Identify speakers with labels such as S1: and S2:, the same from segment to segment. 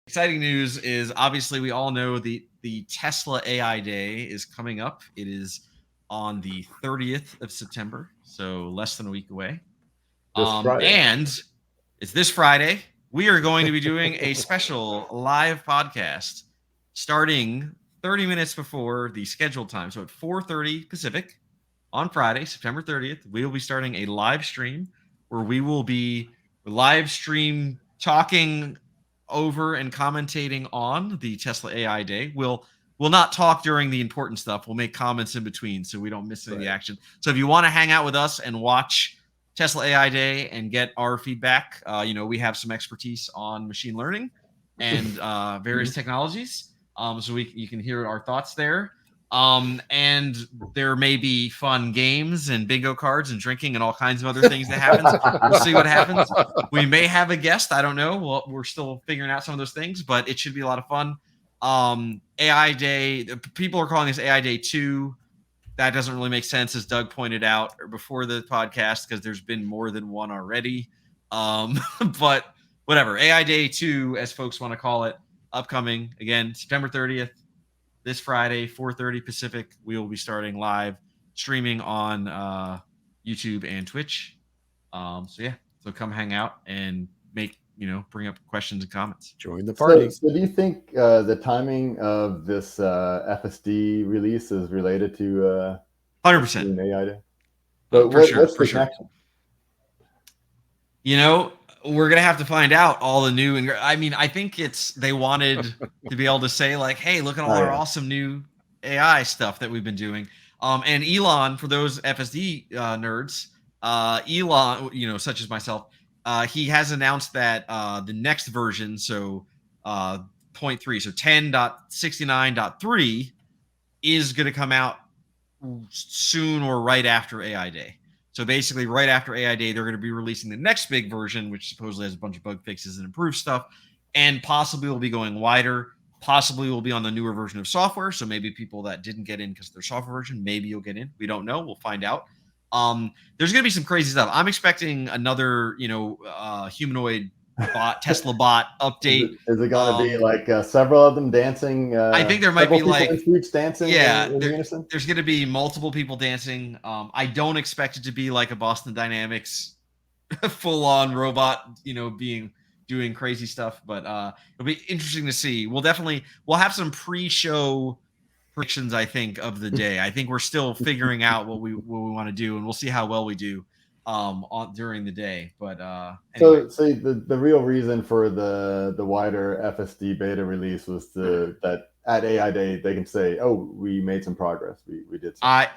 S1: Exciting news is obviously we all know the Tesla AI Day is coming up. It is on the 30th of September, so less than a week away.
S2: This Friday.
S1: And it's this Friday. We are going to be doing a special live podcast starting 30 minutes before the scheduled time. So at 4:30 Pacific on Friday, September 30th, we will be starting a live stream where we will be live stream talking over and commentating on the Tesla AI Day. We'll not talk during the important stuff. We'll make comments in between so we don't miss any of the action. So if you want to hang out with us and watch Tesla AI Day and get our feedback, we have some expertise on machine learning and various technologies. So you can hear our thoughts there. And there may be fun games and bingo cards and drinking and all kinds of other things that happens. We'll see what happens. We may have a guest. I don't know. Well, we're still figuring out some of those things, but it should be a lot of fun. AI Day, people are calling this AI Day 2. That doesn't really make sense, as Doug pointed out before the podcast, because there's been more than one already. But whatever. AI Day 2, as folks want to call it, upcoming again, September 30th. This Friday, 4:30 Pacific, we will be starting live streaming on YouTube and Twitch. So come hang out and bring up questions and comments.
S3: Join the party.
S2: So do you think the timing of this FSD release is related to
S1: 100%
S2: AI Day?
S1: But what's the
S2: connection?
S1: We're gonna have to find out all the new. I think they wanted to be able to say like, "Hey, look at all our awesome new AI stuff that we've been doing." And Elon, for those FSD nerds, Elon, such as myself, he has announced that the next version, so 0.3, so 10.69.3, is going to come out soon or right after AI Day. So basically, right after AI Day, they're going to be releasing the next big version, which supposedly has a bunch of bug fixes and improved stuff, and possibly will be going wider. Possibly will be on the newer version of software. So maybe people that didn't get in because of their software version, maybe you'll get in. We don't know. We'll find out. There's going to be some crazy stuff. I'm expecting another, humanoid bot, Tesla bot update.
S2: Is it going to be like several of them dancing?
S1: I think there might be like
S2: dancing.
S1: Yeah, there's going to be multiple people dancing. I don't expect it to be like a Boston Dynamics full-on robot, doing crazy stuff. But it'll be interesting to see. We'll have some pre-show predictions, I think, of the day. I think we're still figuring out what we want to do, and we'll see how well we do during the day. But
S2: anyway. So the real reason for the wider FSD beta release was that at AI Day they can say, "Oh, we made some progress. We did."
S1: I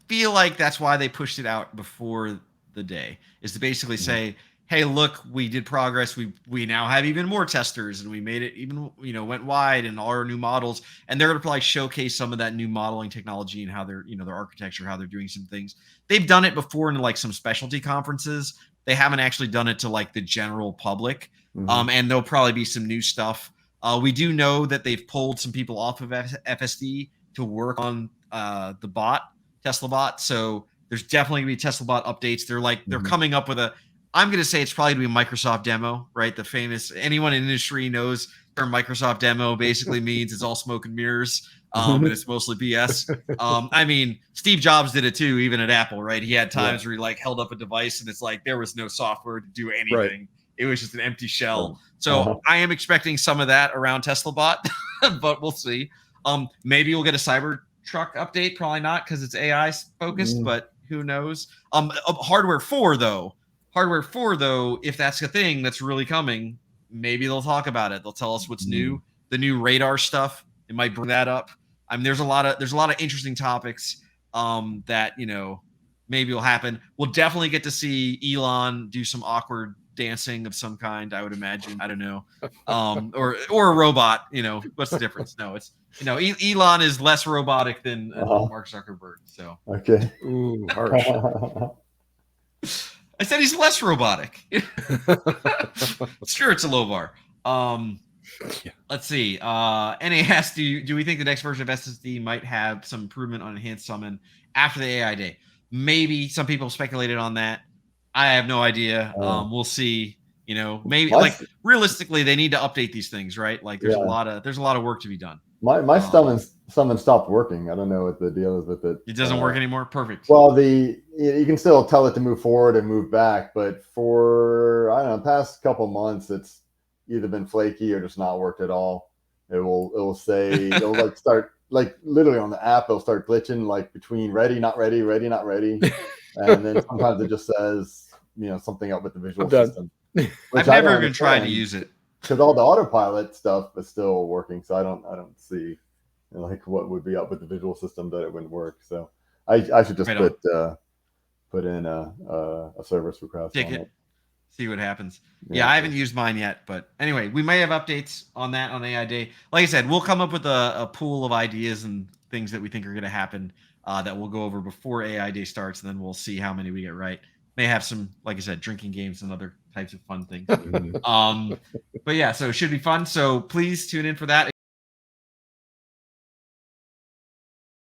S1: feel like that's why they pushed it out before the day, is to basically say, "Hey, look, we did progress. We now have even more testers, and we made it even, went wide, and all our new models." And they're going to probably showcase some of that new modeling technology and how they're, their architecture, how they're doing some things. They've done it before in like some specialty conferences. They haven't actually done it to like the general public. And there'll probably be some new stuff. We do know that they've pulled some people off of FSD to work on the bot, Tesla bot. So there's definitely going to be Tesla bot updates. They're coming up with I'm going to say it's probably going to be a Microsoft demo, right? The famous, anyone in the industry knows the term Microsoft demo basically means it's all smoke and mirrors, and it's mostly BS. Steve Jobs did it too, even at Apple, right? He had times where he like held up a device and it's like there was no software to do anything. Right. It was just an empty shell. So I am expecting some of that around Tesla bot, but we'll see. Maybe we'll get a Cybertruck update. Probably not, because it's AI focused, but who knows? Hardware 4, though, if that's the thing that's really coming, maybe they'll talk about it. They'll tell us what's new, the new radar stuff. It might bring that up. There's a lot of interesting topics that maybe will happen. We'll definitely get to see Elon do some awkward dancing of some kind, I would imagine. I don't know, or a robot. What's the difference? No, it's Elon is less robotic than Mark Zuckerberg. So
S2: okay,
S3: ooh, harsh.
S1: I said he's less robotic. Sure, it's a low bar. Let's see. NA asks, do we think the next version of SSD might have some improvement on enhanced summon after the AI Day? Maybe. Some people speculated on that. I have no idea. We'll see. Maybe
S2: My-
S1: like realistically, they need to update these things, right? Like there's
S2: Yeah.
S1: a lot of work to be done.
S2: My summon stopped working. I don't know what the deal is with it.
S1: It doesn't work anymore. Perfect.
S2: Well, you can still tell it to move forward and move back, but for I don't know, past couple months, it's either been flaky or just not worked at all. It'll say it'll like start like literally on the app, it'll start glitching like between ready, not ready, ready, not ready, and then sometimes it just says something up with the visual system.
S1: I've never even tried to use it
S2: because all the autopilot stuff is still working, so I don't see like what would be up with the visual system that it wouldn't work. So I should just put in a service request.
S1: Ticket, see what happens. Yeah, I haven't used mine yet, but anyway, we may have updates on that on AI Day. Like I said, we'll come up with a pool of ideas and things that we think are going to happen that we'll go over before AI Day starts, and then we'll see how many we get right. May have some, like I said, drinking games and other types of fun things. But yeah, so it should be fun. So please tune in for that.